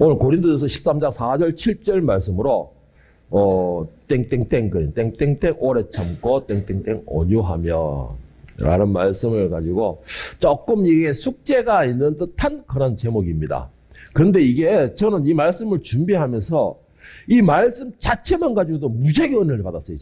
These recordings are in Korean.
오늘 고린도전서 13장 4절 7절 말씀으로 땡땡땡 그린 땡땡땡 오래 참고 땡땡땡 온유하며 라는 말씀을 가지고 조금 이게 숙제가 있는 듯한 그런 제목입니다. 그런데 이게 저는 이 말씀을 준비하면서 이 말씀 자체만 가지고도 무지하게 은혜를 받았어요.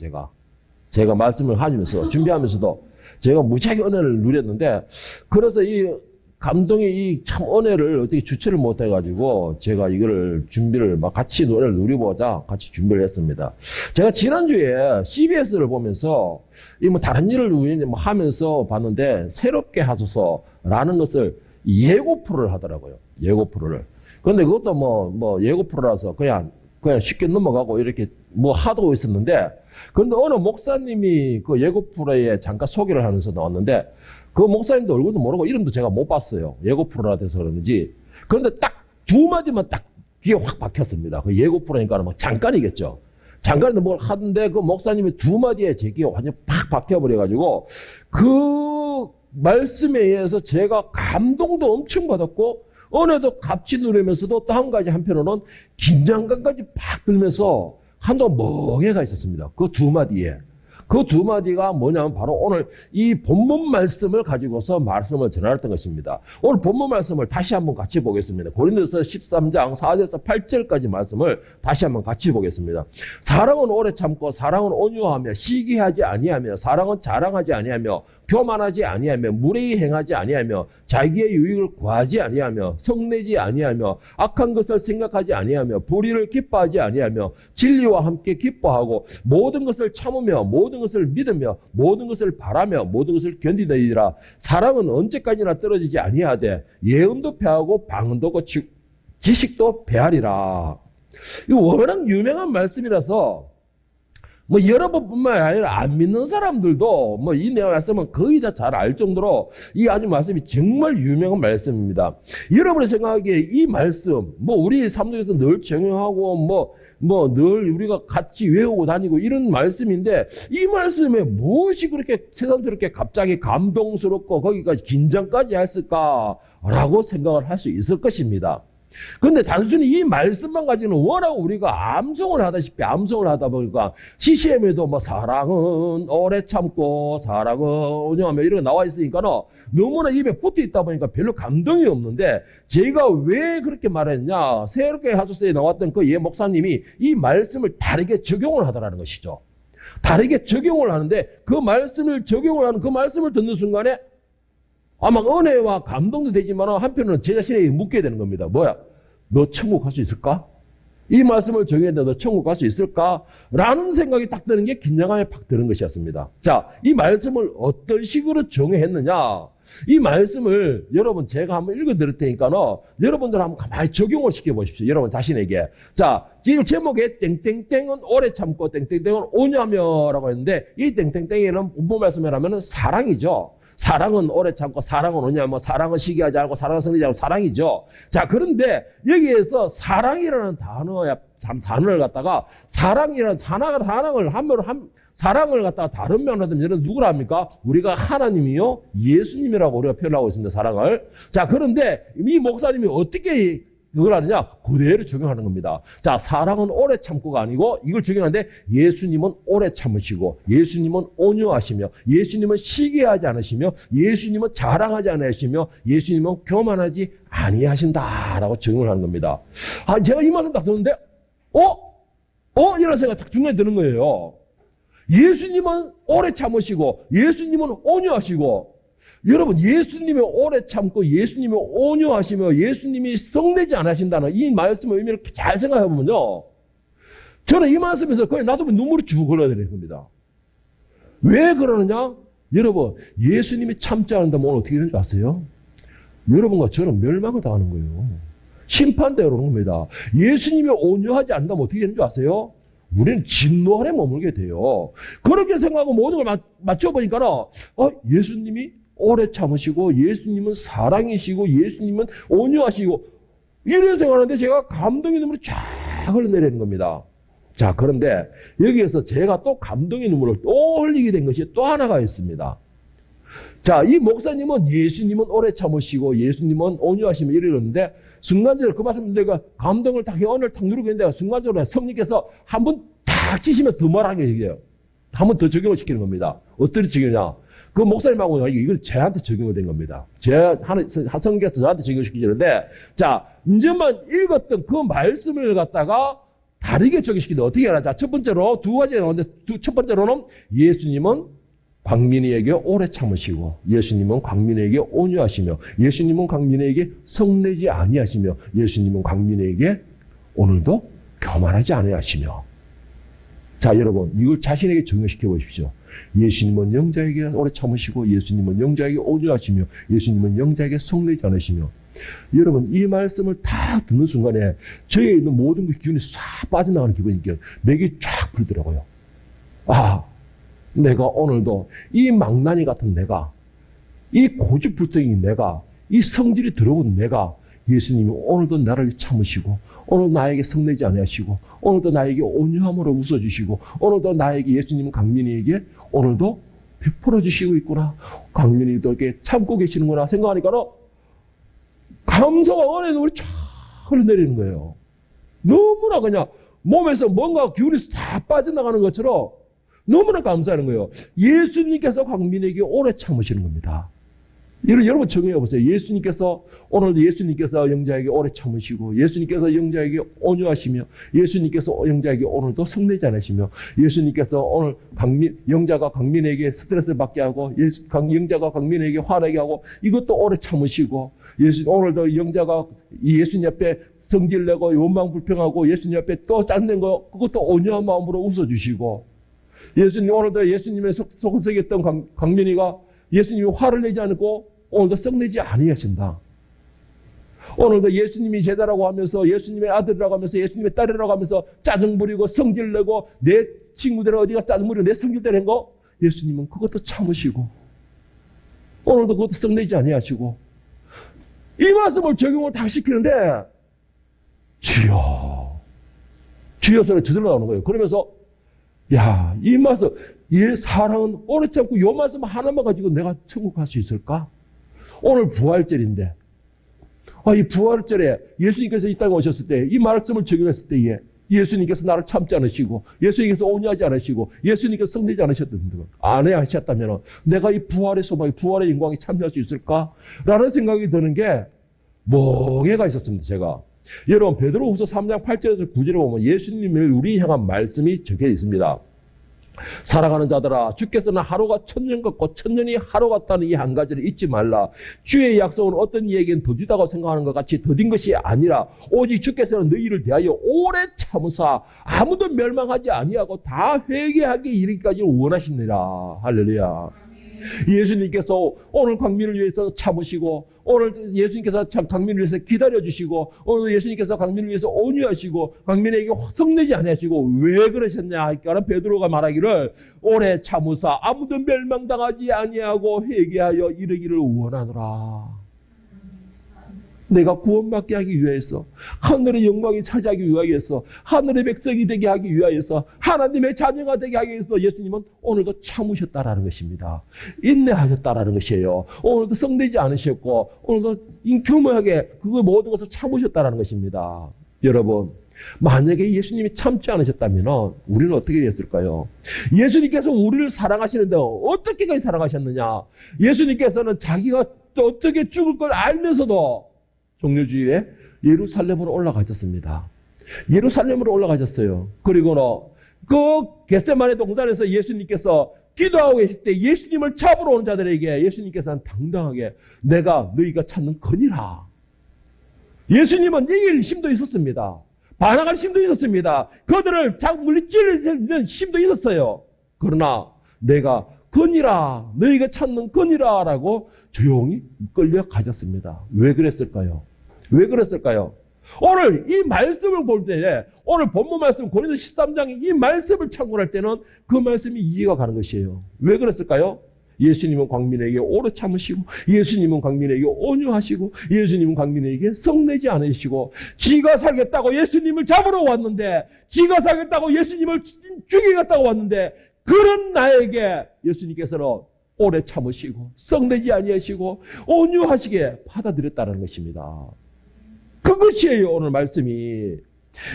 제가 말씀을 하면서 준비하면서도 제가 무지하게 은혜를 누렸는데, 그래서 이 감동의 이 참 은혜를 어떻게 주체를 못 해가지고 제가 이거를 준비를 막 같이 노래를 누리보자 같이 준비를 했습니다. 제가 지난주에 CBS를 보면서 이 뭐 다른 일을 하면서 봤는데 새롭게 하소서라는 것을 예고 프로를 하더라고요. 예고 프로를. 그런데 그것도 뭐 예고 프로라서 그냥 쉽게 넘어가고 이렇게 뭐 하고 있었는데, 그런데 어느 목사님이 그 예고 프로에 잠깐 소개를 하면서 나왔는데, 그 목사님도 얼굴도 모르고 이름도 제가 못 봤어요. 예고 프로라 돼서 그런지. 그런데 딱 두 마디만 딱 귀에 확 박혔습니다. 그 예고 프로니까 뭐 잠깐이겠죠. 잠깐인데 뭘 하던데 그 목사님이 두 마디에 제 귀에 완전 팍 박혀버려가지고 그 말씀에 의해서 제가 감동도 엄청 받았고 은혜도 같이 누리면서도 또 한 가지 한편으로는 긴장감까지 팍 들면서 한동안 멍해가 있었습니다. 그 두 마디에. 그 두 마디가 뭐냐면 바로 오늘 이 본문 말씀을 가지고서 말씀을 전하였던 것입니다. 오늘 본문 말씀을 다시 한번 같이 보겠습니다. 고린도서 13장 4절에서 8절까지 말씀을 다시 한번 같이 보겠습니다. 사랑은 오래 참고 사랑은 온유하며 시기하지 아니하며 사랑은 자랑하지 아니하며 교만하지 아니하며 무례히 행하지 아니하며 자기의 유익을 구하지 아니하며 성내지 아니하며 악한 것을 생각하지 아니하며 불의를 기뻐하지 아니하며 진리와 함께 기뻐하고 모든 것을 참으며 모든 것을 믿으며 모든 것을 바라며 모든 것을 견디느니라. 사랑은 언제까지나 떨어지지 아니하되 예언도 패하고 방언도 고치고 지식도 배하리라. 이거 워낙 유명한 말씀이라서 뭐 여러분뿐만 아니라 안 믿는 사람들도 뭐 이 내용 말씀은 거의 다 잘 알 정도로 이 아주 말씀이 정말 유명한 말씀입니다. 여러분이 생각하기에 이 말씀 뭐 우리 삶 속에서 늘 적용하고 뭐 늘 우리가 같이 외우고 다니고 이런 말씀인데, 이 말씀에 무엇이 그렇게 세상스럽게 갑자기 감동스럽고 거기까지 긴장까지 했을까라고 생각을 할 수 있을 것입니다. 그런데 단순히 이 말씀만 가지고는 워낙 우리가 암송을 하다 보니까 CCM에도 뭐 사랑은 오래 참고 사랑은 온유하며 이런 거 나와 있으니까는 너무나 입에 붙어 있다 보니까 별로 감동이 없는데, 제가 왜 그렇게 말했냐, 새롭게 하소서에 나왔던 그 예 목사님이 이 말씀을 다르게 적용을 하더라는 것이죠. 다르게 적용을 하는데 그 말씀을 적용을 하는 그 말씀을 듣는 순간에 아마 은혜와 감동도 되지만 한편으로는 제 자신에게 묻게 되는 겁니다. 뭐야? 너 천국 갈 수 있을까? 이 말씀을 적용했는데 너 천국 갈 수 있을까? 라는 생각이 딱 드는 게 긴장감에 팍 드는 것이었습니다. 자, 이 말씀을 어떤 식으로 정의했느냐? 이 말씀을 여러분 제가 한번 읽어드릴 테니까 여러분들 한번 가만히 적용을 시켜보십시오. 여러분 자신에게. 자, 지금 제목에 땡땡땡은 오래 참고 땡땡땡은 온유하며 라고 했는데, 이 땡땡땡에는 본문 말씀이라면 사랑이죠. 사랑은 오래 참고 사랑은 온유하며 사랑은 시기하지 않고 사랑은 성내지 않고 사랑이죠. 자, 그런데 여기에서 사랑이라는 단어를 갖다가 사랑이라는 사랑을 갖다가 다른 면으로 하면 여러분 누구라 합니까? 우리가 하나님이요 예수님이라고 우리가 표현하고 있습니다. 사랑을. 자, 그런데 이 목사님이 어떻게 그걸 하느냐? 그대로 적용하는 겁니다. 자, 사랑은 오래 참고가 아니고 이걸 적용하는데, 예수님은 오래 참으시고 예수님은 온유하시며 예수님은 시기하지 않으시며 예수님은 자랑하지 않으시며 예수님은 교만하지 아니하신다라고 적용을 하는 겁니다. 아, 제가 이 말씀 딱 듣는데 이런 생각이 딱 중간에 드는 거예요. 예수님은 오래 참으시고 예수님은 온유하시고, 여러분 예수님이 오래 참고 예수님이 온유하시며 예수님이 성내지 않으신다는 이 말씀의 의미를 잘 생각해 보면요, 저는 이 말씀에서 거의 나도 눈물이 쭉 흘러내리는 겁니다. 왜 그러느냐? 여러분 예수님이 참지 않는다면 오늘 어떻게 되는 줄 아세요? 여러분과 저는 멸망을 당하는 거예요. 심판대로 오는 겁니다. 예수님이 온유하지 않는다면 어떻게 되는 줄 아세요? 우리는 진노 아래 머물게 돼요. 그렇게 생각하고 모든 걸 맞춰보니까 예수님이 오래 참으시고 예수님은 사랑이시고 예수님은 온유하시고 이런 생각하는데 제가 감동의 눈물이 쫙 흘러내리는 겁니다. 자, 그런데 여기에서 제가 또 감동의 눈물을 또 흘리게 된 것이 또 하나가 있습니다. 자, 이 목사님은 예수님은 오래 참으시고 예수님은 온유하시며 이러는데, 순간적으로 그 말씀 내가 감동을 딱 언어를 탁 누르고 있는데 순간적으로 성령께서 한 번 탁 치시면 더 말하게 얘기해요. 한 번 더 적용을 시키는 겁니다. 어떻게 적용이냐? 그 목사님하고 이걸 저한테 적용이 된 겁니다. 성령께서 저한테 적용시키시는데, 자, 이제만 읽었던 그 말씀을 갖다가 다르게 적용시키는데 어떻게 하나? 자, 첫 번째로 두 가지가 나오는데, 첫 번째로는 예수님은 광민이에게 오래 참으시고, 예수님은 광민에게 온유하시며, 예수님은 광민에게 성내지 아니하시며, 예수님은 광민에게 오늘도 교만하지 아니하시며. 자, 여러분, 이걸 자신에게 적용시켜 보십시오. 예수님은 영자에게 오래 참으시고, 예수님은 영자에게 온유하시며, 예수님은 영자에게 성내지 않으시며. 여러분, 이 말씀을 다 듣는 순간에 저에 있는 모든 그 기운이 싹 빠져나가는 기분이 맥이 쫙 풀더라고요. 아, 내가 오늘도 이 망나니 같은 내가, 이 고집불통인 내가, 이 성질이 더러운 내가, 예수님이 오늘도 나를 참으시고, 오늘 나에게 성내지 아니하시고, 오늘도 나에게 온유함으로 웃어주시고, 오늘도 나에게 예수님은 강민이에게 오늘도 베풀어 주시고 있구나. 강민이도 이렇게 참고 계시는구나 생각하니까는 감사와 은혜의 눈물이 쫙 흘러내리는 거예요. 너무나 그냥 몸에서 뭔가 기운이 싹 빠져나가는 것처럼 너무나 감사하는 거예요. 예수님께서 광민에게 오래 참으시는 겁니다. 여러분 적용해 보세요. 오늘도 예수님께서 영자에게 오래 참으시고, 예수님께서 영자에게 온유하시며, 예수님께서 영자에게 오늘도 성내지 않으시며, 예수님께서 오늘 영자가 광민에게 스트레스를 받게 하고, 영자가 광민에게 화나게 하고, 이것도 오래 참으시고, 오늘도 영자가 예수님 앞에 성질내고 원망불평하고 예수님 앞에 또 짠낸 거, 그것도 온유한 마음으로 웃어주시고, 오늘도 예수님의 속을 새겼던 광민이가 예수님이 화를 내지 않고 오늘도 썩내지 아니하신다. 오늘도 예수님이 제자라고 하면서, 예수님의 아들이라고 하면서, 예수님의 딸이라고 하면서 짜증 부리고 성질 내고, 내 친구들은 어디가 짜증 부리고 내 성질대로 한 거, 예수님은 그것도 참으시고, 오늘도 그것도 썩내지 아니하시고, 이 말씀을 적용을 다 시키는데, 주여 소리 저절로 나오는 거예요. 그러면서, 야, 이 말씀, 사랑은 오래 참고 이 말씀 하나만 가지고 내가 천국 갈 수 있을까? 오늘 부활절인데, 이 부활절에 예수님께서 이 땅에 오셨을 때, 이 말씀을 적용했을 때에 예수님께서 나를 참지 않으시고, 예수님께서 온유하지 않으시고, 예수님께서 성내지 않으셨다면 내가 이 부활의 소망, 부활의 영광에 참여할 수 있을까? 라는 생각이 드는 게 멍해가 있었습니다, 제가. 여러분, 베드로후서 3장 8절에서 9절에 보면 예수님을 우리 향한 말씀이 적혀 있습니다. 사랑하는 자들아, 주께서는 하루가 천년 같고 천년이 하루 같다는 이 한 가지를 잊지 말라. 주의 약속은 어떤 이에게는 더디다고 생각하는 것 같이 더딘 것이 아니라 오직 주께서는 너희를 대하여 오래 참으사 아무도 멸망하지 아니하고 다 회개하게 이르기까지 원하시느니라. 할렐루야. 예수님께서 오늘 광민을 위해서 참으시고, 오늘 예수님께서 광민을 위해서 기다려주시고, 오늘 예수님께서 광민을 위해서 온유하시고, 광민에게 성내지 아니하시고, 왜 그러셨냐 하니까 베드로가 말하기를 오래 참으사 아무도 멸망당하지 아니하고 회개하여 이르기를 원하노라. 내가 구원받게 하기 위해서, 하늘의 영광이 차지하기 위하여서, 하늘의 백성이 되게 하기 위하여서, 하나님의 자녀가 되게 하기 위해서 예수님은 오늘도 참으셨다라는 것입니다. 인내하셨다라는 것이에요. 오늘도 성내지 않으셨고, 오늘도 인큐머하게 그 모든 것을 참으셨다라는 것입니다. 여러분, 만약에 예수님이 참지 않으셨다면 우리는 어떻게 됐을까요? 예수님께서 우리를 사랑하시는데 어떻게까지 사랑하셨느냐? 예수님께서는 자기가 또 어떻게 죽을 걸 알면서도 종료주일에 예루살렘으로 올라가셨습니다. 예루살렘으로 올라가셨어요. 그리고는 그 겟세마네 동산에서 예수님께서 기도하고 계실 때 예수님을 잡으러 온 자들에게 예수님께서는 당당하게 내가 너희가 찾는 거니라. 예수님은 이길 힘도 있었습니다. 반항할 힘도 있었습니다. 그들을 물리치는 힘도 있었어요. 그러나 내가 거니라, 너희가 찾는 거니라 라고 조용히 끌려가셨습니다. 왜 그랬을까요? 왜 그랬을까요? 오늘 이 말씀을 볼 때, 오늘 본문 말씀 고린도 13장에 이 말씀을 참고할 때는 그 말씀이 이해가 가는 것이에요. 왜 그랬을까요? 예수님은 광민에게 오래 참으시고, 예수님은 광민에게 온유하시고, 예수님은 광민에게 성내지 않으시고, 지가 살겠다고 예수님을 잡으러 왔는데, 지가 살겠다고 예수님을 죽이겠다고 왔는데, 그런 나에게 예수님께서는 오래 참으시고, 성내지 아니하시고, 온유하시게 받아들였다는 것입니다. 그것이에요, 오늘 말씀이.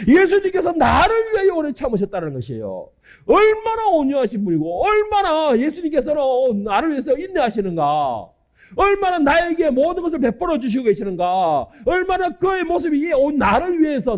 예수님께서 나를 위하여 오래 참으셨다는 것이에요. 얼마나 온유하신 분이고, 얼마나 예수님께서는 나를 위해서 인내하시는가. 얼마나 나에게 모든 것을 베풀어 주시고 계시는가. 얼마나 그의 모습이 나를 위해서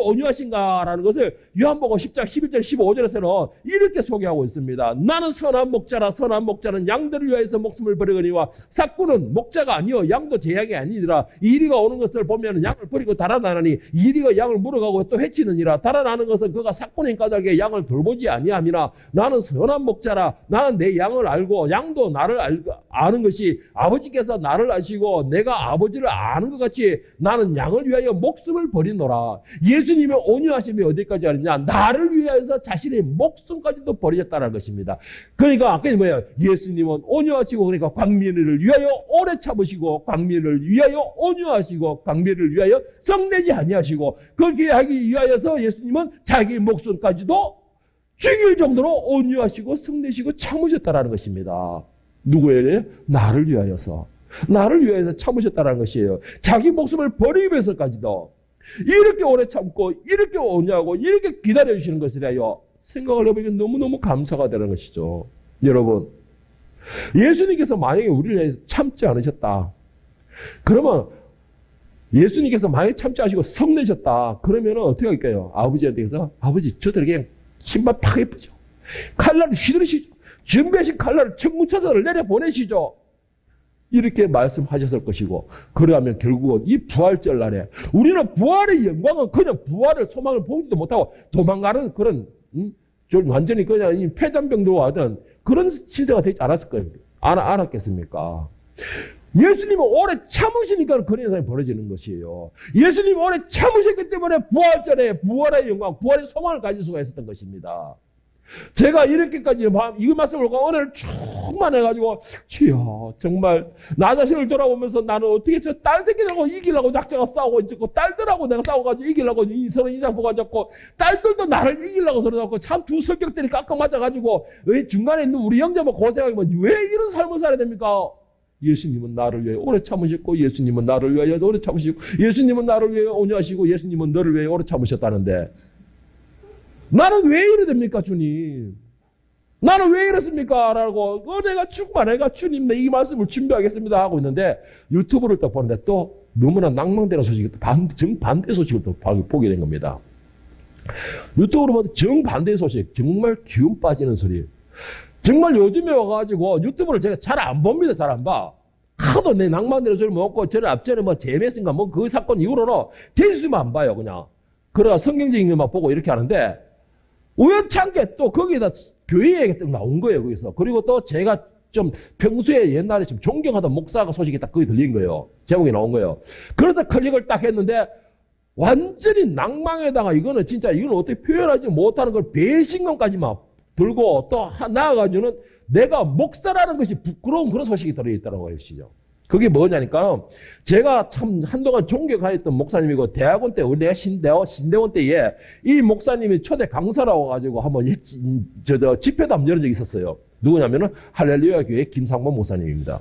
온유하신가라는 것을 요한복음 10장 11절 15절에서는 이렇게 소개하고 있습니다. 나는 선한 목자라. 선한 목자는 양들을 위하여서 목숨을 버리거니와 삭구는 목자가 아니요 양도 제 양이 아니니라. 이리가 오는 것을 보면 양을 버리고 달아나니 이리가 양을 물어가고 또 해치느니라. 달아나는 것은 그가 삭구는 까닭에 양을 돌보지 아니함이나 나는 선한 목자라. 나는 내 양을 알고 양도 나를 아는 것이 아버지께서 나를 아시고 내가 아버지를 아는 것 같이 나는 양을 위하여 목숨을 버리노라. 예수님의 온유하심이 어디까지 하느냐? 나를 위하여서 자신의 목숨까지도 버리셨다는 것입니다. 그러니까 아까 뭐예요? 예수님은 온유하시고 그러니까 광민을 위하여 오래 참으시고 광민을 위하여 온유하시고 광민을 위하여 성내지 아니하시고 그렇게 하기 위하여서 예수님은 자기 목숨까지도 죽일 정도로 온유하시고 성내시고 참으셨다는 것입니다. 누구에게? 나를 위하여서. 나를 위하여서 참으셨다는 것이에요. 자기 목숨을 버리기 위해서까지도 이렇게 오래 참고 이렇게 온유하고 이렇게 기다려주시는 것에 대하여 생각을 해보니까 너무너무 감사가 되는 것이죠. 여러분, 예수님께서 만약에 우리를 위해서 참지 않으셨다. 그러면 예수님께서 만약에 참지 않으시고 성내셨다. 그러면 어떻게 할까요? 아버지한테서 아버지 저들 그냥 신발 팍 예쁘죠. 칼날을 휘두르시죠. 준비하신 칼날을 천문천사를 내려보내시죠. 이렇게 말씀하셨을 것이고 그러면 결국은 이 부활절 날에 우리는 부활의 영광은 그냥 부활을 소망을 보지도 못하고 도망가는 그런 좀 완전히 그냥 폐잔병도 하던 그런 신세가 되지 않았을 거예요. 알았겠습니까? 예수님은 오래 참으시니까 그런 현상이 벌어지는 것이에요. 예수님이 오래 참으셨기 때문에 부활절에 부활의 영광, 부활의 소망을 가질 수가 있었던 것입니다. 제가 이렇게까지 이 말씀을 오늘 충만해가지고 주여 정말 나 자신을 돌아보면서 나는 어떻게 저 딸 새끼들하고 이기려고 작자가 싸우고 있고 딸들하고 내가 싸워가지고 이기려고 서로 인상포가 잡고 딸들도 나를 이기려고 서로 잡고 참 두 성격들이 깎아 맞아가지고 왜 중간에 있는 우리 형제만 고생하면 왜 이런 삶을 살아야 됩니까? 예수님은 나를 위해 오래 참으셨고 예수님은 나를 위하여 오래 참으시고 예수님은 나를 위해 온유하시고 예수님은 너를 위해 오래 참으셨다는데 나는 왜 이래 됩니까, 주님? 나는 왜 이랬습니까? 라고, 내가 충만해가 주님, 내 이 말씀을 준비하겠습니다. 하고 있는데, 유튜브를 딱 보는데 또 너무나 낭망되는 소식이 정반대 소식을 또 보게 된 겁니다. 유튜브로 보면 정반대 소식, 정말 기운 빠지는 소리. 정말 요즘에 와가지고 유튜브를 제가 잘 안 봅니다. 잘 안 봐. 하도 내 낭만되는 소리를 먹고, 저는 앞전에 뭐 제메스인가 뭐 그 사건 이후로는 대수만 안 봐요, 그냥. 그래가 성경적인 것만 보고 이렇게 하는데, 우연찮게 또 거기다 교회 얘기가 나온 거예요, 거기서. 그리고 또 제가 좀 평소에 옛날에 좀 존경하던 목사가 소식이 딱 거기 들린 거예요. 제목이 나온 거예요. 그래서 클릭을 딱 했는데 완전히 낭망에다가 이거는 진짜 이건 어떻게 표현하지 못하는 걸 배신감까지만 들고 또 나아가지고는 내가 목사라는 것이 부끄러운 그런 소식이 들어있다는 것이죠. 그게 뭐냐니까 제가 참 한동안 존경하였던 목사님이고 대학원 때 우리 내가 신대원 때에 이 목사님이 초대 강사라고 가지고 한번 집회도 한번 열은 적이 있었어요. 누구냐면은 할렐루야 교회 김상모 목사님입니다.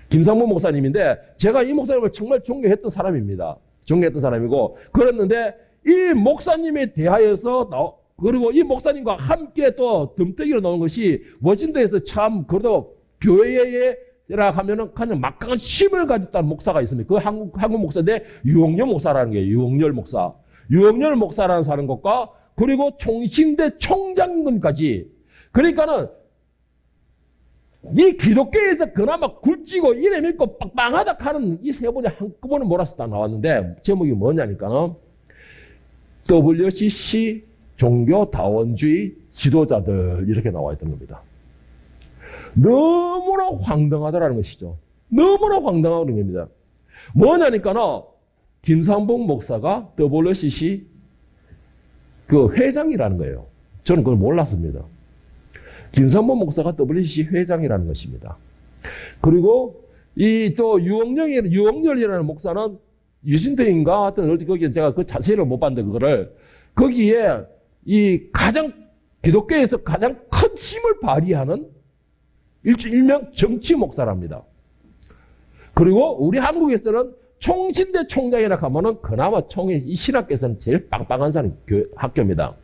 김상모 목사님인데 제가 이 목사님을 정말 존경했던 사람입니다. 존경했던 사람이고 그랬는데 이 목사님에 대하여서 그리고 이 목사님과 함께 또 덤떠기로 나온 것이 워싱턴에서 참 그래도 교회에 라 하면은 그냥 막강한 힘을 가졌다는 목사가 있습니다. 그 한국 목사인데 유홍열 목사라는 게 유홍열 목사. 유홍열 목사라는 사람 것과 그리고 총신대 총장군까지. 그러니까는 이 기독교에서 그나마 굵지고 이래 믿고 빵빵하다 하는 이 세 분이 한꺼번에 몰아서 딱 나왔는데 제목이 뭐냐니까 WCC 종교다원주의 지도자들 이렇게 나와 있던 겁니다. 너무나 황당하다라는 것이죠. 너무나 황당하다는 겁니다. 뭐냐니까는 김상봉 목사가 WCC 그 회장이라는 거예요. 저는 그걸 몰랐습니다. 김상봉 목사가 WCC 회장이라는 것입니다. 그리고 이 또 유억열이라는 목사는 유신태인가 하여튼 어디 거기에 제가 그 자세히를 못 봤는데 그거를 거기에 이 가장 기독교에서 가장 큰 힘을 발휘하는 일명 정치 목사랍니다. 그리고 우리 한국에서는 총신대 총장이라 하면은 그나마 이 신학교에서는 제일 빵빵한 사람이 학교입니다.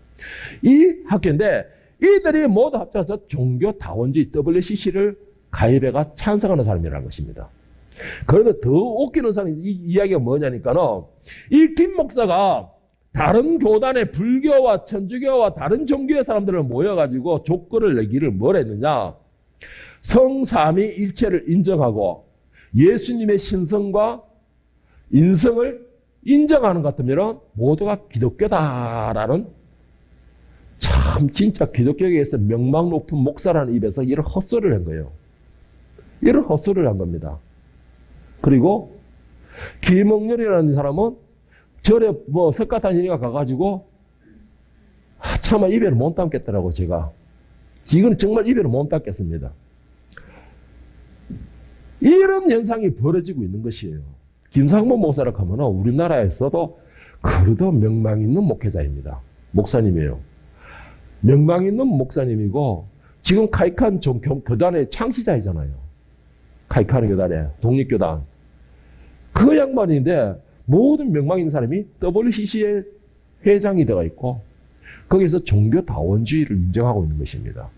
이 학교인데 이들이 모두 합쳐서 종교다원주의 WCC를 가입해가 찬성하는 사람이라는 것입니다. 그런데 더 웃기는 사람이 이 이야기가 뭐냐니까는 이 김 목사가 다른 교단의 불교와 천주교와 다른 종교의 사람들을 모여가지고 조건을 내기를 뭘 했느냐. 성삼위일체를 인정하고 예수님의 신성과 인성을 인정하는 것 같으면 모두가 기독교다라는 참 진짜 기독교계에서 명망 높은 목사라는 입에서 이런 헛소리를 한 거예요. 이런 헛소리를 한 겁니다. 그리고 김홍렬이라는 사람은 절에 석가탄신이가 가가지고 차마 입에를 못 담겠더라고. 제가 이건 정말 입에를 못 담겠습니다. 이런 현상이 벌어지고 있는 것이에요. 김상문 목사를 하면 우리나라에서도 그래도 명망 있는 목회자입니다. 목사님이에요. 명망 있는 목사님이고 지금 카이칸 교단의 창시자이잖아요. 카이칸 교단의 독립교단. 그 양반인데 모든 명망 있는 사람이 WCC의 회장이 되어 있고 거기서 종교다원주의를 인정하고 있는 것입니다.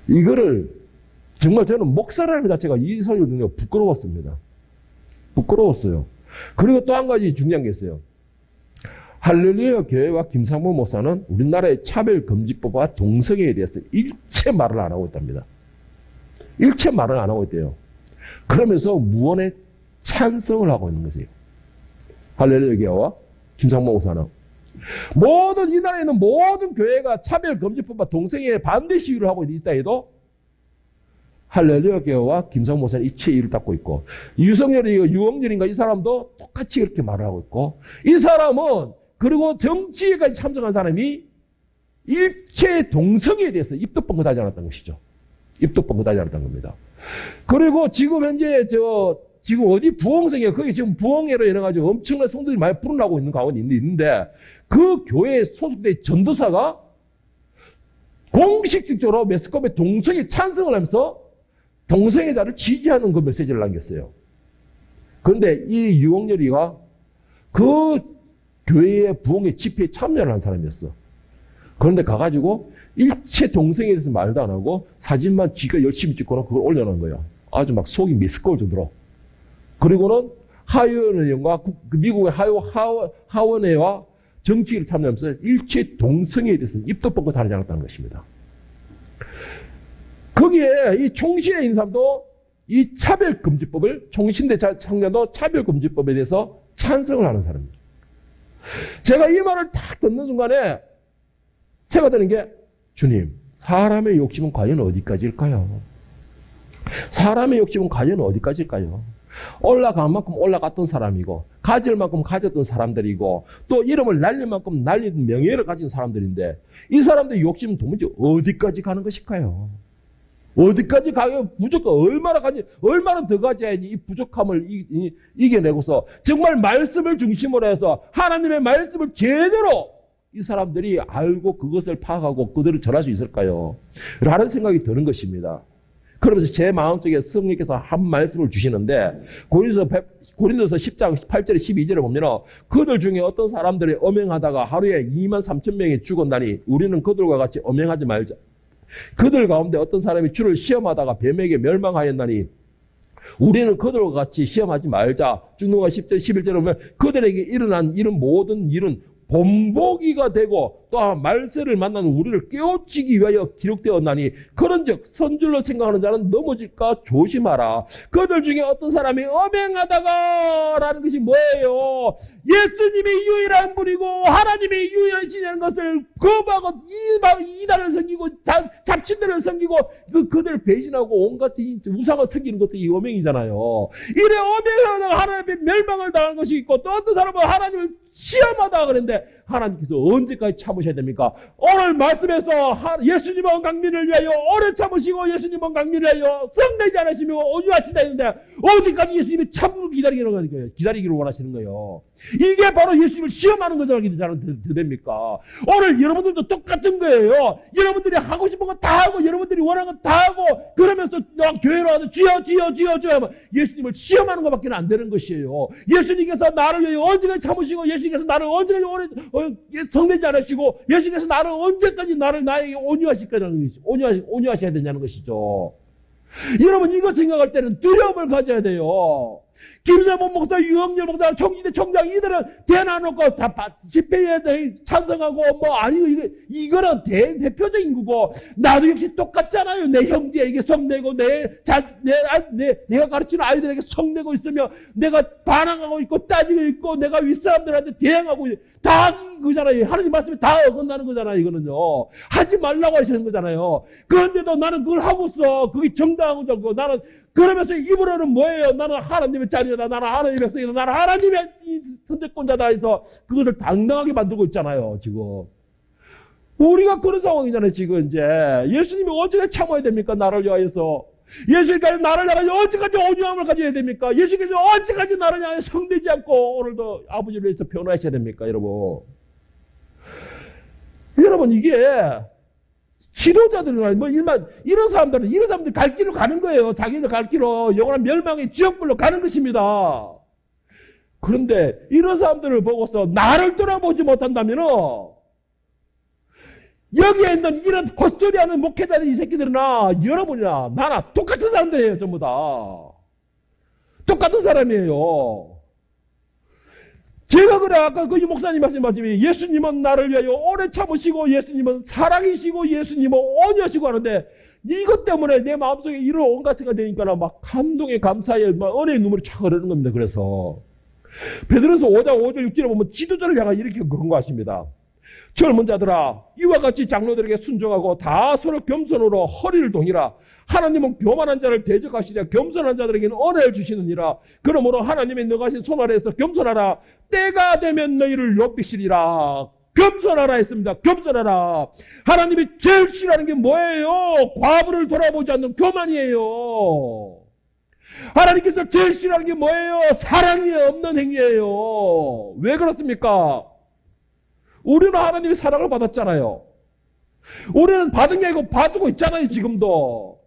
이거를 정말 저는 목사라는 자체가 이 소리를 듣는 게 부끄러웠습니다. 부끄러웠어요. 그리고 또 한 가지 중요한 게 있어요. 할렐루야 교회와 김상문 목사는 우리나라의 차별금지법과 동성애에 대해서 일체 말을 안 하고 있답니다. 일체 말을 안 하고 있대요. 그러면서 무언의 찬성을 하고 있는 것이에요. 할렐루야 교회와 김상문 목사는 모든 이 나라에 있는 모든 교회가 차별금지법과 동성애에 반대 시위를 하고 있는 이 사이에도 할렐루야 교회와 김상문 목사는 일체 이를 닦고 있고 유성열인가 유홍열인가 이 사람도 똑같이 그렇게 말을 하고 있고 이 사람은 그리고 정치에까지 참석한 사람이 일체 동성애에 대해서 입도 뻥긋하지 않았던 것이죠. 입도 뻥긋하지 않았던 겁니다. 그리고 지금 현재 지금 어디 부흥성에 거기 지금 부흥회로 이래가지고 엄청난 성도들이 많이 불어나고 있는 가운데 있는데 그 교회에 소속된 전도사가 공식적으로 매스컴에 동성애 찬성을 하면서 동성애자를 지지하는 그 메시지를 남겼어요. 그런데 이 유홍열이가 그 교회의 부흥회 집회에 참여를 한 사람이었어. 그런데 가가지고 일체 동성애에 대해서 말도 안 하고 사진만 지가 열심히 찍고는 그걸 올려놓은 거예요. 아주 막 속이 미스꺼울 정도로. 그리고는 하원의원과 미국의 하원회와 정치를 참여하면서 일체 동성애에 대해서는 입도 뻥긋 하지 않았다는 것입니다. 거기에 이 총신의 인사도 이 차별금지법을 총신대 청년도 차별금지법에 대해서 찬성을 하는 사람입니다. 제가 이 말을 딱 듣는 순간에 제가 드는 게 주님, 사람의 욕심은 과연 어디까지일까요? 사람의 욕심은 과연 어디까지일까요? 올라간 만큼 올라갔던 사람이고 가질 만큼 가졌던 사람들이고 또 이름을 날릴 만큼 날린 명예를 가진 사람들인데 이 사람들의 욕심은 도무지 어디까지 가는 것일까요? 어디까지 가요? 부족한 얼마나 더 가져야지 이 부족함을 이겨내고서 정말 말씀을 중심으로 해서 하나님의 말씀을 제대로 이 사람들이 알고 그것을 파악하고 그들을 전할 수 있을까요? 라는 생각이 드는 것입니다. 그러면서 제 마음속에 성령께서 한 말씀을 주시는데 고린도서 10장 8절에 12절에 보면 그들 중에 어떤 사람들이 엄행하다가 하루에 2만 3천 명이 죽었나니 우리는 그들과 같이 엄행하지 말자. 그들 가운데 어떤 사람이 주를 시험하다가 뱀에게 멸망하였나니 우리는 그들과 같이 시험하지 말자. 중동가 10절 11절에 보면 그들에게 일어난 이런 모든 일은 본보기가 되고 또한 말세를 만나는 우리를 깨우치기 위하여 기록되었나니 그런즉 선줄로 생각하는 자는 넘어질까 조심하라. 그들 중에 어떤 사람이 엄행하다가 라는 것이 뭐예요? 예수님이 유일한 분이고 하나님이 유일하시는 것을 거부하고 이단을 섬기고 잡신들을 섬기고 그들을 배신하고 온갖 우상을 섬기는 것도 이 엄행이잖아요. 이래 엄행하다가 하나님의 멸망을 당한 것이 있고 또 어떤 사람은 하나님을 시험하다가 그랬는데 하나님께서 언제까지 참으시겠어요? 참으셔야 됩니까? 오늘 말씀에서 예수님은 강민을 위하여 오래 참으시고 예수님은 강민을 위하여 썩내지 않으시며 온유하신다 했는데 어디까지 예수님이 참으로 기다리기를 거예요. 기다리기를 원하시는 거예요. 이게 바로 예수님을 시험하는 거잖아요. 저는 됩니까? 오늘 여러분들도 똑같은 거예요. 여러분들이 하고 싶은 거 다 하고 여러분들이 원하는 거 다 하고 그러면서 교회로 와서 주여 하면 예수님을 시험하는 것밖에 안 되는 것이에요. 예수님께서 나를 위해 언제까지 참으시고 예수님께서 나를 언제까지 오래 성내지 않으시고 예수님께서 나를 언제까지 나에게 온유하실까라는 것이죠. 온유하셔야 되냐는 것이죠. 여러분 이거 생각할 때는 두려움을 가져야 돼요. 김세범 목사, 유영렬 목사, 총리대 총장 이들은 대놔놓고 다 집회에 찬성하고 이거는 대표적인 거고 나도 역시 똑같잖아요. 내 형제에게 성내고 내가 가르치는 아이들에게 성내고 있으며 내가 반항하고 있고 따지고 있고 내가 윗사람들한테 대항하고 다 그잖아요. 하나님 말씀에 다 어긋나는 거잖아요. 이거는요. 하지 말라고 하시는 거잖아요. 그런데도 나는 그걸 하고서 그게 정당한 거고 나는 그러면서 입으로는 뭐예요? 나는 하나님의 자녀다. 나는 하나님의 백성이다. 나는 하나님의 선택권자다 해서 그것을 당당하게 만들고 있잖아요. 지금. 우리가 그런 상황이잖아요. 지금 이제. 예수님이 언제까지 참아야 됩니까? 나를 위하여서. 예수님께서 나를 향하여 언제까지 온유함을 가져야 됩니까? 예수님께서 언제까지 나를 향하여 성내지 않고 오늘도 아버지를 위해서 변호하셔야 됩니까? 여러분. 여러분 이게 지도자들이나 이런 사람들 갈 길로 가는 거예요. 자기들 갈 길로 영원한 멸망의 지옥불로 가는 것입니다. 그런데 이런 사람들을 보고서 나를 돌아보지 못한다면은 여기에 있는 이런 헛소리하는 목회자들 이 새끼들이나 여러분이나 나나 똑같은 사람들이에요. 전부 다 똑같은 사람이에요. 제가 그래 아까 그 목사님 말씀하시면 예수님은 나를 위하여 오래 참으시고 예수님은 사랑이시고 예수님은 온유하시고 하는데 이것 때문에 내 마음속에 이런 온갖 생각이 되니까 막 감동의 감사의 막 은혜의 눈물이 촥 흐르는 겁니다. 그래서 베드로서 5장 5절 6절에 보면 지도자를 향해 이렇게 권고하십니다. 젊은 자들아 이와 같이 장로들에게 순종하고 다 서로 겸손으로 허리를 동이라. 하나님은 교만한 자를 대적하시되 겸손한 자들에게는 은혜를 주시느니라. 그러므로 하나님의 능하신 손 아래에서 겸손하라. 때가 되면 너희를 높이시리라. 겸손하라 했습니다. 겸손하라. 하나님이 제일 싫어하는 게 뭐예요? 과부를 돌아보지 않는 교만이에요. 하나님께서 제일 싫어하는 게 뭐예요? 사랑이 없는 행위예요. 왜 그렇습니까? 우리는 하나님의 사랑을 받았잖아요. 우리는 받은 게 아니고 받고 있잖아요. 지금도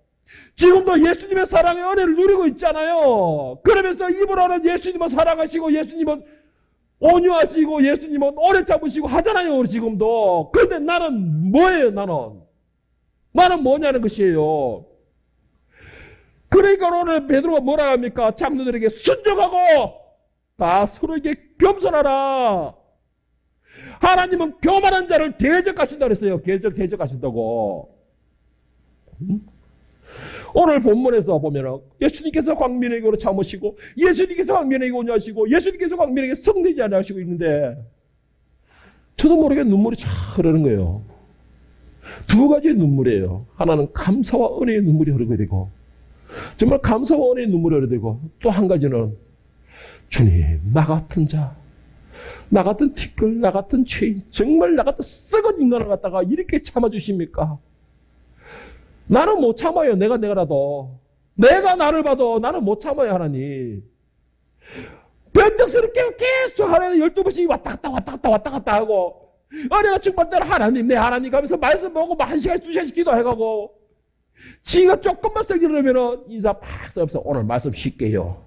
예수님의 사랑의 은혜를 누리고 있잖아요. 그러면서 입으로는 예수님은 사랑하시고 예수님은 온유하시고 예수님은 오래 참으시고 하잖아요. 지금도. 그런데 나는 뭐예요? 나는 뭐냐는 것이에요. 그러니까 오늘 베드로가 뭐라 합니까? 장로들에게 순종하고 다 서로에게 겸손하라. 하나님은 교만한 자를 대적하신다고 그랬어요. 대적하신다고. 오늘 본문에서 보면 예수님께서 광민에게 참으시고 예수님께서 광민에게 온유하시고 예수님께서 광민에게 성내지 않으시고 있는데 저도 모르게 눈물이 쫙 흐르는 거예요. 두 가지의 눈물이에요. 하나는 감사와 은혜의 눈물이 흐르게 되고 정말 감사와 은혜의 눈물이 흐르게 되고 또 한 가지는 주님 나 같은 자 나 같은 티끌, 나 같은 죄인, 정말 나 같은 썩은 인간을 갖다가 이렇게 참아주십니까? 나는 못 참아요. 내가라도. 내가 나를 봐도 나는 못 참아요, 하나님. 변덕스럽게 계속 하나님 12번씩 왔다 갔다 하고, 은혜가 충만대로 하나님, 내 하나님 가면서 말씀 보고 1시간, 2시간씩 기도해가고, 지가 조금만 썩 이러면은 인사 팍 써서 오늘 말씀 쉽게요.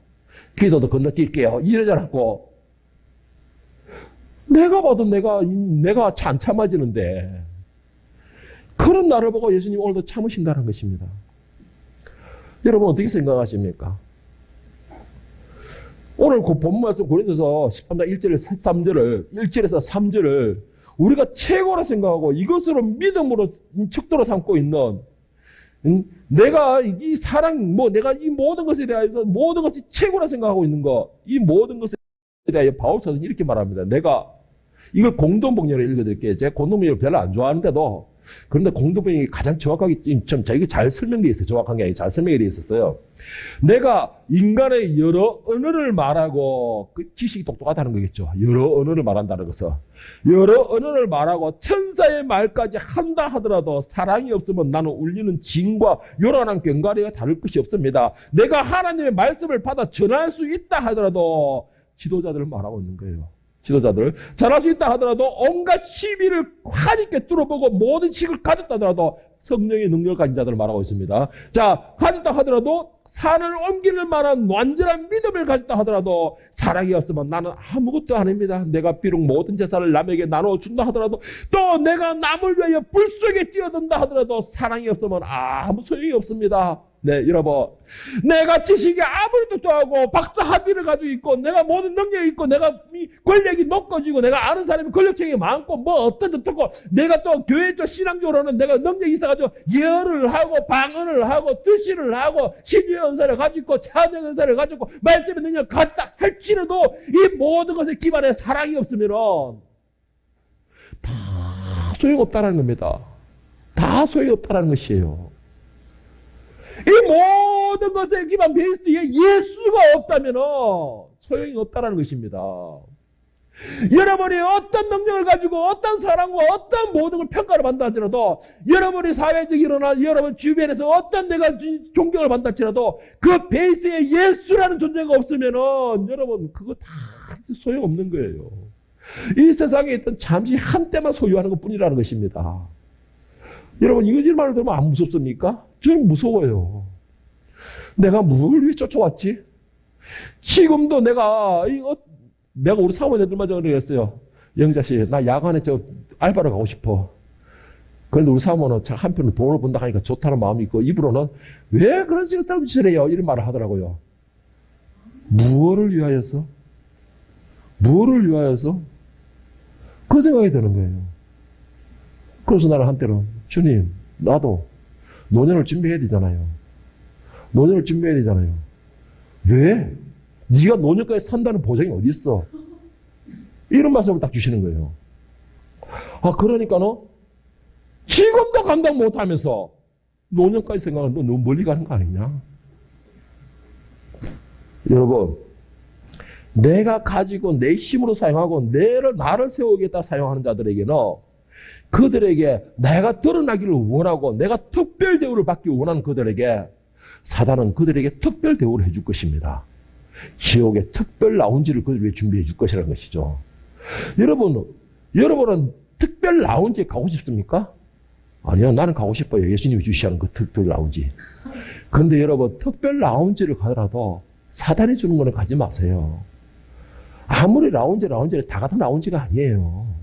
기도도 건너뛸게요. 이러잖아고. 내가 봐도 내가 안 참아지는데 그런 나를 보고 예수님 오늘도 참으신다는 것입니다. 여러분 어떻게 생각하십니까? 오늘 그 본문 말씀 고린도서 13장 1절에서 3절을 우리가 최고로 생각하고 이것으로 믿음으로 척도로 삼고 있는 내가 이 사랑 내가 이 모든 것에 대해서 모든 것이 최고라 생각하고 있는 거 이 모든 것에 대하여 바울 사도는 이렇게 말합니다. 내가 이걸 공동복열을 읽어드릴게요. 제가 공동복열을 별로 안 좋아하는데도 그런데 공동번역이 가장 정확하게 좀 자기가 잘 설명되어 있어요. 정확한 게 아니라 잘 설명이 되어 있었어요. 내가 인간의 여러 언어를 말하고, 그 지식이 똑똑하다는 거겠죠. 여러 언어를 말한다는 것은. 여러 언어를 말하고 천사의 말까지 한다 하더라도 사랑이 없으면 나는 울리는 징과 요란한 꽹과리가 다를 것이 없습니다. 내가 하나님의 말씀을 받아 전할 수 있다 하더라도 지도자들을 말하고 있는 거예요. 지도자들. 잘할 수 있다 하더라도 온갖 시비를 환있게 뚫어보고 모든 식을 가졌다 하더라도 성령의 능력을 가진 자들을 말하고 있습니다. 자, 가졌다 하더라도 산을 옮기는 만한 완전한 믿음을 가졌다 하더라도 사랑이 없으면 나는 아무것도 아닙니다. 내가 비록 모든 재산을 남에게 나눠준다 하더라도 또 내가 남을 위하여 불 속에 뛰어든다 하더라도 사랑이 없으면 아무 소용이 없습니다. 네, 여러분. 내가 지식이 아무리 똑똑하고 박사 학위를 가지고 있고 내가 모든 능력이 있고 내가 권력이 높아지고 내가 아는 사람이 권력층이 많고 뭐 어떻고 내가 또 교회 쪽 신앙적으로는 내가 능력이 있어가지고 예언을 하고 방언을 하고 뜻을 하고 신유의 은사를 가지고 있고 찬양 은사를 가지고 있고 말씀의 능력을 갖다 할지라도 이 모든 것에 기반에 사랑이 없으면 다 소용없다는 겁니다. 다 소용없다는 것이에요. 이 모든 것에 기반 베이스에 예수가 없다면 소용이 없다는 것입니다. 여러분이 어떤 능력을 가지고 어떤 사람과 어떤 모든 걸 평가를 받는다 할지라도 여러분이 사회적 일어나 여러분 주변에서 어떤 내가 존경을 받는다 할지라도 그 베이스에 예수라는 존재가 없으면 여러분 그거 다 소용없는 거예요. 이 세상에 있던 잠시 한때만 소유하는 것뿐이라는 것입니다. 여러분 이거 말을 들으면 안 무섭습니까? 저는 무서워요. 내가 뭘 위해 쫓아왔지? 지금도 내가 우리 사모님들마저 그랬어요. 영자씨, 나 야간에 알바로 가고 싶어. 그런데 우리 사모는 한편으로 돈을 번다 하니까 좋다는 마음이 있고, 입으로는 왜 그런 짓을 해요? 이런 말을 하더라고요. 무엇을 위하여서? 무엇을 위하여서? 그 생각이 드는 거예요. 그래서 나는 한때는, 주님, 나도 노년을 준비해야 되잖아요. 노년을 준비해야 되잖아요. 왜? 네가 노년까지 산다는 보장이 어디 있어? 이런 말씀을 딱 주시는 거예요. 아, 그러니까는 지금도 감당 못하면서 노년까지 생각하면 너 너무 멀리 가는 거 아니냐? 여러분, 내가 가지고 내 힘으로 사용하고 나를 세우겠다 사용하는 자들에게는 그들에게 내가 드러나기를 원하고 내가 특별 대우를 받기 원하는 그들에게 사단은 그들에게 특별 대우를 해줄 것입니다. 지옥의 특별 라운지를 그들 위해 준비해 줄 것이라는 것이죠. 여러분은 특별 라운지에 가고 싶습니까? 아니요, 나는 가고 싶어요. 예수님이 주시는 그 특별 라운지. 그런데 여러분, 특별 라운지를 가더라도 사단이 주는 거는 가지 마세요. 아무리 라운지는 다 같은 라운지가 아니에요.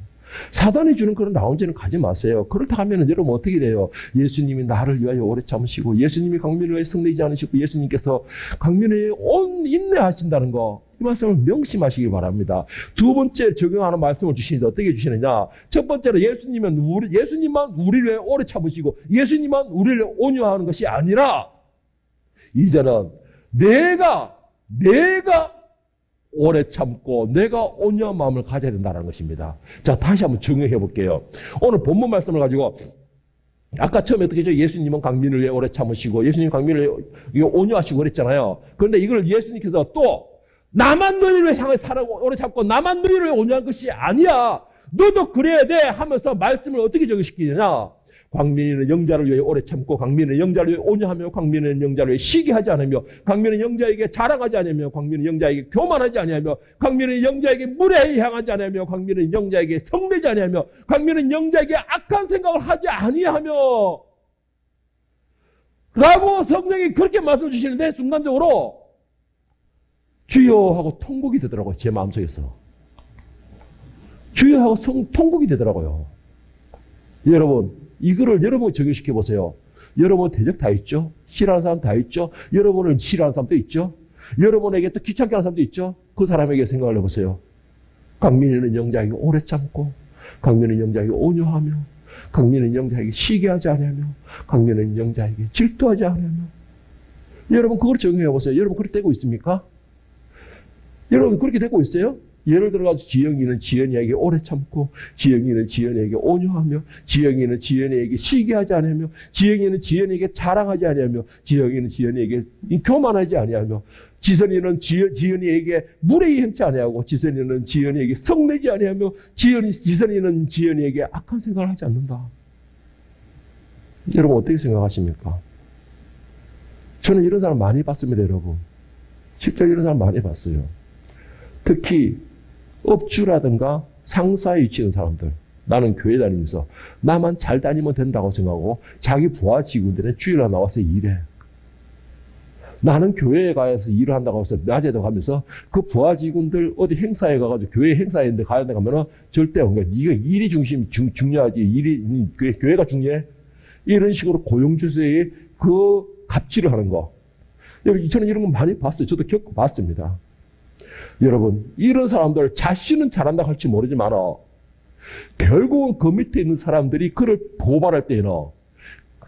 사단이 주는 그런 라운지는 가지 마세요. 그렇다 하면 여러분 어떻게 돼요? 예수님이 나를 위하여 오래 참으시고 예수님이 강민을 위해 승리하지 않으시고 예수님께서 강민을 위해 온 인내하신다는 거, 이 말씀을 명심하시기 바랍니다. 두 번째 적용하는 말씀을 주시는데 어떻게 주시느냐? 첫 번째로 예수님만 우리를 위해 오래 참으시고 예수님만 우리를 위해 온유하는 것이 아니라 이제는 내가 오래 참고 내가 온유한 마음을 가져야 된다는 것입니다. 자, 다시 한번 정리해 볼게요. 오늘 본문 말씀을 가지고 아까 처음에 어떻게 했죠? 예수님은 강민을 위해 오래 참으시고 예수님 강민을 위해 온유하시고 그랬잖아요. 그런데 이걸 예수님께서 또 나만 너희를 위해 오래 참고 나만 너희를 위해 온유한 것이 아니야. 너도 그래야 돼 하면서 말씀을 어떻게 적용시키느냐? 광민이는 영자를 위해 오래 참고 광민은 영자를 위해 온유하며 광민은 영자를 위해 시기하지 않으며 광민은 영자에게 자랑하지 않으며 광민은 영자에게 교만하지 않으며 광민은 영자에게 무례히 향하지 않으며 광민은 영자에게 성내지 않으며 광민은 영자에게 악한 생각을 하지 아니하며 라고 성령이 그렇게 말씀 주시는데 순간적으로 주여 하고 통곡이 되더라고요. 제 마음속에서 주여 하고 통곡이 되더라고요. 여러분 이거를 여러분 적용시켜 보세요. 여러분 대적 다 있죠? 싫어하는 사람 다 있죠? 여러분을 싫어하는 사람도 있죠? 여러분에게 또 귀찮게 하는 사람도 있죠? 그 사람에게 생각을 해보세요. 강민이는 영자에게 오래 참고 강민은 영자에게 온유하며 강민은 영자에게 시기하지 않으며 강민은 영자에게 질투하지 않으며 여러분 그걸 적용해 보세요. 여러분 그렇게 되고 있습니까? 여러분 그렇게 되고 있어요? 예를 들어가지고 지영이는 지연이에게 오래 참고, 지영이는 지연이에게 온유하며, 지영이는 지연이에게 시기하지 아니하며, 지영이는 지연이에게 자랑하지 아니하며, 지영이는 지연이에게 교만하지 아니하며, 지선이는 지연이에게 무례히 행치 아니하고, 지선이는 지연이에게 성내지 아니하며, 지선이는 지연이에게 악한 생각을 하지 않는다. 여러분 어떻게 생각하십니까? 저는 이런 사람 많이 봤습니다, 여러분. 실제로 이런 사람 많이 봤어요. 특히 업주라든가 상사에 위치해 있는 사람들. 나는 교회 다니면서 나만 잘 다니면 된다고 생각하고 자기 부하 직원들은 주일날 나와서 일해. 나는 교회에 가서 일을 한다고 해서 낮에도 가면서 그 부하 직원들 어디 행사에 가가지고 교회 행사에 가야 돼 가면은 절대 없는 거야. 네가 일이 중요하지. 일이 교회가 중요해. 이런 식으로 고용주소에 그 갑질을 하는 거. 저는 이런 거 많이 봤어요. 저도 겪어봤습니다. 여러분, 이런 사람들 자신은 잘한다고 할지 모르지만 결국은 그 밑에 있는 사람들이 그를 고발할 때에는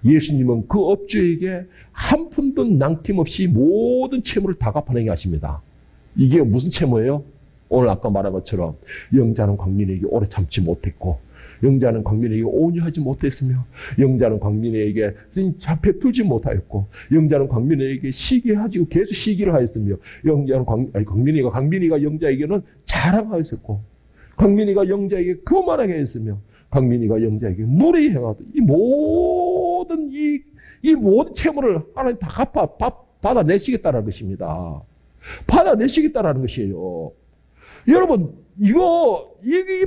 예수님은 그 업주에게 한 푼도 낭김없이 모든 채무를 다 갚아내게 하십니다. 이게 무슨 채무예요? 오늘 아까 말한 것처럼 영자는 광민에게 오래 참지 못했고, 영자는 광민에게 온유하지 못했으며, 영자는 광민에게 베풀지 못하였고, 영자는 광민에게 시기하지고 계속 시기를 하였으며, 영자는 광민이가 영자에게는 자랑하였었고, 광민이가 영자에게 교만하게 했으며, 광민이가 영자에게 무례히 행하도 이 모든 채무를 하나님 다 받아내시겠다는 것입니다. 받아내시겠다는 것이에요. 여러분, 이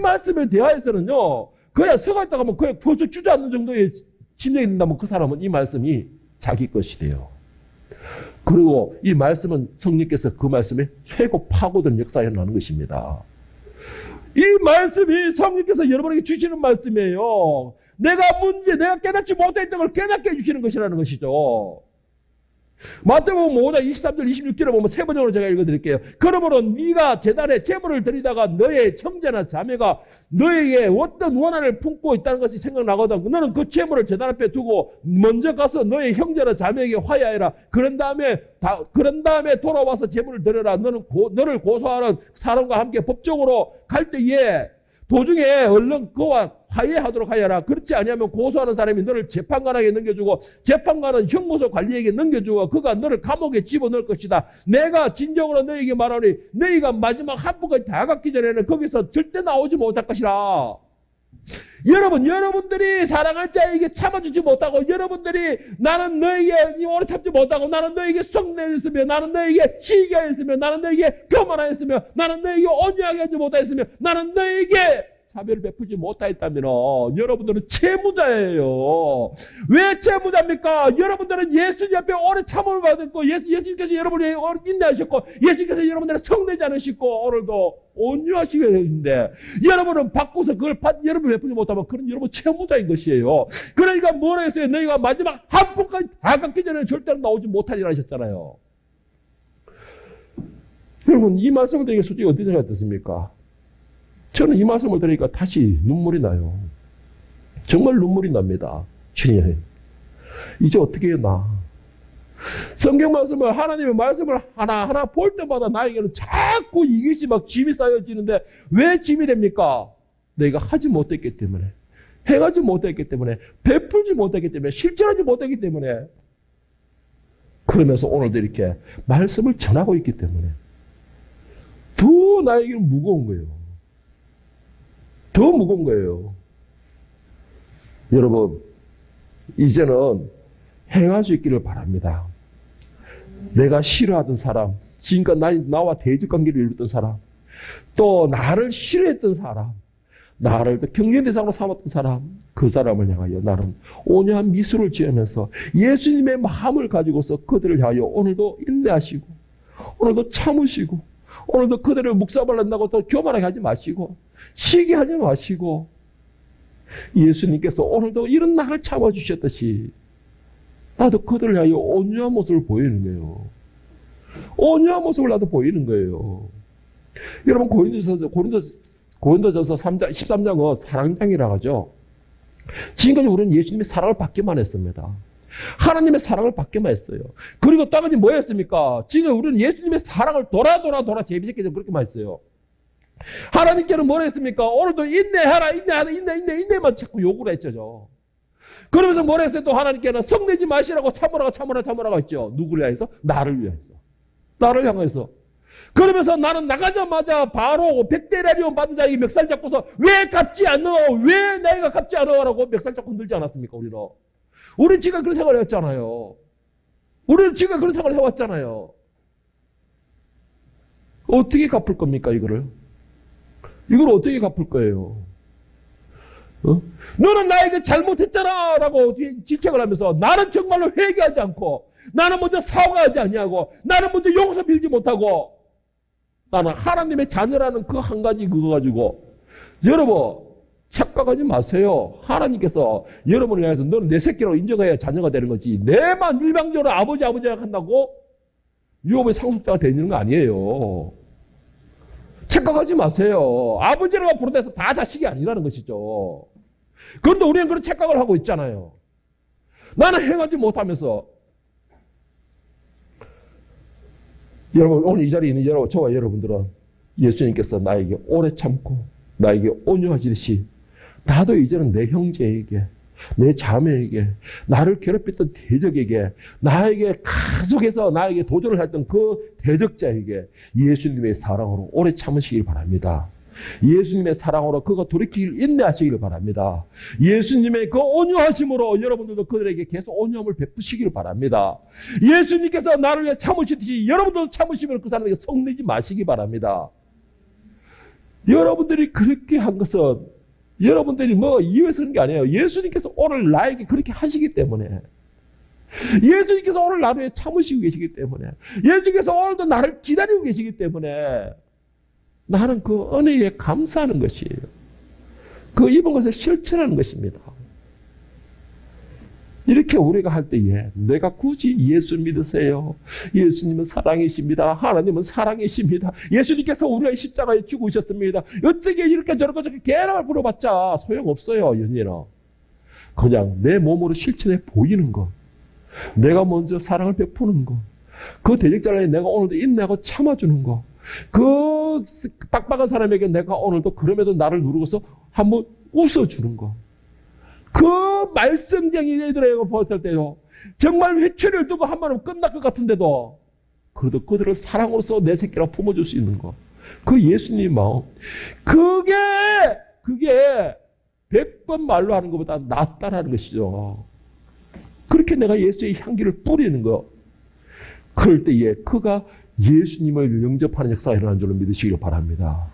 말씀에 대하여서는요, 그냥 서가 있다가 하면 그냥 벌써 주저앉는 정도의 심정이 된다면 그 사람은 이 말씀이 자기 것이 돼요. 그리고 이 말씀은 성령께서 그 말씀에 최고 파고든 역사에 나는 것입니다. 이 말씀이 성령께서 여러분에게 주시는 말씀이에요. 내가 깨닫지 못했던 걸 깨닫게 해주시는 것이라는 것이죠. 마태복음 5장 23절 26절을 보면 세 번역으로 제가 읽어드릴게요. 그러므로 네가 제단에 제물을 드리다가 너의 형제나 자매가 너에게 어떤 원한을 품고 있다는 것이 생각나거든. 너는 그 제물을 제단 앞에 두고 먼저 가서 너의 형제나 자매에게 화해하라. 그런 다음에 돌아와서 제물을 드려라. 너를 고소하는 사람과 함께 법정으로 갈 때에 도중에 얼른 그와 화해하도록 하여라. 그렇지 아니하면 고소하는 사람이 너를 재판관에게 넘겨주고 재판관은 형무소 관리에게 넘겨주고 그가 너를 감옥에 집어넣을 것이다. 내가 진정으로 너에게 말하니 너희가 마지막 한 푼까지 다 갚기 전에는 거기서 절대 나오지 못할 것이라. 여러분들이 사랑할 자에게 참아주지 못하고, 여러분들이 나는 너에게 오래 참지 못하고, 나는 너에게 성내했으며, 나는 너에게 시기하였으며, 나는 너에게 교만하였으며, 나는 너에게 온유하게 하지 못하였으며, 나는 너에게 자비를 베푸지 못하였다면 여러분들은 채무자예요. 왜 채무자입니까? 여러분들은 예수님 앞에 오래 참음을 받았고, 예수님께서 여러분에게 오래 인내하셨고, 예수님께서 여러분들을 성내지 않으시고 오늘도 온유하시게 되는데, 여러분은 바꾸서 그걸 여러분 베푸지 못하면 그런 여러분 채무자인 것이에요. 그러니까 뭐라 했어요? 너희가 마지막 한 푼까지 다 갚기 전에 절대로 나오지 못하리라 하셨잖아요. 여러분, 이 말씀을 드리기 솔직히 어떻게 생각했습니까? 저는 이 말씀을 들으니까 다시 눈물이 나요. 정말 눈물이 납니다. 주님, 이제 어떻게 해야 나? 성경 말씀을, 하나님의 말씀을 하나하나 볼 때마다 나에게는 자꾸 이것이 막 짐이 쌓여지는데, 왜 짐이 됩니까? 내가 하지 못했기 때문에, 행하지 못했기 때문에, 베풀지 못했기 때문에, 실천하지 못했기 때문에, 그러면서 오늘도 이렇게 말씀을 전하고 있기 때문에 더 나에게는 무거운 거예요. 더 무거운 거예요. 여러분, 이제는 행할 수 있기를 바랍니다. 내가 싫어하던 사람, 지금까지 나와 대적관계를 이루었던 사람, 또 나를 싫어했던 사람, 나를 경계 대상으로 삼았던 사람, 그 사람을 향하여 나는 온유한 미소를 지으면서 예수님의 마음을 가지고서 그들을 향하여 오늘도 인내하시고, 오늘도 참으시고, 오늘도 그들을 묵사발한다고 또 교만하게 하지 마시고, 시기하지 마시고, 예수님께서 오늘도 이런 나를 참아주셨듯이 나도 그들을 향하여 온유한 모습을 보이는 거예요. 온유한 모습을 나도 보이는 거예요. 여러분, 고린도전서 13장은 사랑장이라고 하죠. 지금까지 우리는 예수님의 사랑을 받기만 했습니다. 하나님의 사랑을 받기만 했어요. 그리고 또 한 가지 뭐 했습니까? 지금 우리는 예수님의 사랑을 돌아 재비새끼들 그렇게만 했어요. 하나님께는 뭐라 했습니까? 오늘도 인내하라, 인내만 자꾸 요구를 했죠. 그러면서 뭐라 했어요? 또 하나님께는 성내지 마시라고 참으라고 했죠. 누구를 위해서? 나를 위해서. 나를 향해서. 그러면서 나는 나가자마자 바로 100데나리온 받은 자에게 멱살 잡고서 왜 갚지 않어? 왜 내가 갚지 않아? 라고 멱살 잡고 늘지 않았습니까? 우리는 지금 그런 생활을 했잖아요. 우리는 지금 그런 생활을 해왔잖아요. 어떻게 갚을 겁니까, 이거를? 이걸 어떻게 갚을 거예요? 너는 나에게 잘못했잖아! 라고 질책을 하면서 나는 정말로 회개하지 않고 나는 먼저 사과하지 아니하고 나는 먼저 용서 빌지 못하고 나는 하나님의 자녀라는 그 한 가지 그거 가지고 여러분 착각하지 마세요. 하나님께서 여러분을 향해서 너는 내 새끼라고 인정해야 자녀가 되는 거지 내만 일방적으로 아버지 한다고 유업의 상속자가 되는 거 아니에요. 착각하지 마세요. 아버지라고 부르면서 다 자식이 아니라는 것이죠. 그런데 우리는 그런 착각을 하고 있잖아요. 나는 행하지 못하면서 여러분 오늘 이 자리에 있는 여러분 저와 여러분들은 예수님께서 나에게 오래 참고 나에게 온유하시듯이 나도 이제는 내 형제에게 내 자매에게 나를 괴롭혔던 대적에게 나에게 계속해서 나에게 도전을 했던 그 대적자에게 예수님의 사랑으로 오래 참으시길 바랍니다. 예수님의 사랑으로 그가 돌이키길 인내하시길 바랍니다. 예수님의 그 온유하심으로 여러분들도 그들에게 계속 온유함을 베푸시길 바랍니다. 예수님께서 나를 위해 참으시듯이 여러분들도 참으시면 그 사람에게 성내지 마시기 바랍니다. 여러분들이 그렇게 한 것은 여러분들이 뭐 이유에서 그런 게 아니에요. 예수님께서 오늘 나에게 그렇게 하시기 때문에 예수님께서 오늘 나를 위해 참으시고 계시기 때문에 예수님께서 오늘도 나를 기다리고 계시기 때문에 나는 그 은혜에 감사하는 것이에요. 그 입은 것을 실천하는 것입니다. 이렇게 우리가 할 때에 내가 굳이 예수 믿으세요. 예수님은 사랑이십니다. 하나님은 사랑이십니다. 예수님께서 우리의 십자가에 죽으셨습니다. 어떻게 이렇게 저렇게 계란을 부려봤자 소용없어요. 연인아. 그냥 내 몸으로 실천해 보이는 것. 내가 먼저 사랑을 베푸는 것. 그 대적자를 내가 오늘도 인내하고 참아주는 것. 그 빡빡한 사람에게 내가 오늘도 그럼에도 나를 누르고서 한번 웃어주는 것. 그 말썽쟁이 애들에게 보았을 때요. 정말 회초리를 두고 한 번은 끝날 것 같은데도 그래도 그들을 사랑으로서 내 새끼라고 품어줄 수 있는 것. 그 예수님의 마음. 그게 100번 말로 하는 것보다 낫다라는 것이죠. 그렇게 내가 예수의 향기를 뿌리는 것. 그럴 때에 그가 예수님을 영접하는 역사가 일어나는 줄로 믿으시길 바랍니다.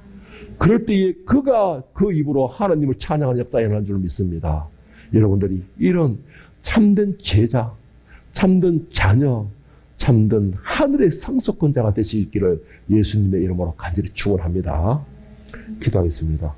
그럴 때에 그가 그 입으로 하나님을 찬양하는 역사가 일어나는 줄로 믿습니다. 여러분들이 이런 참된 제자, 참된 자녀, 참된 하늘의 상속권자가 되시기를 예수님의 이름으로 간절히 축원합니다. 기도하겠습니다.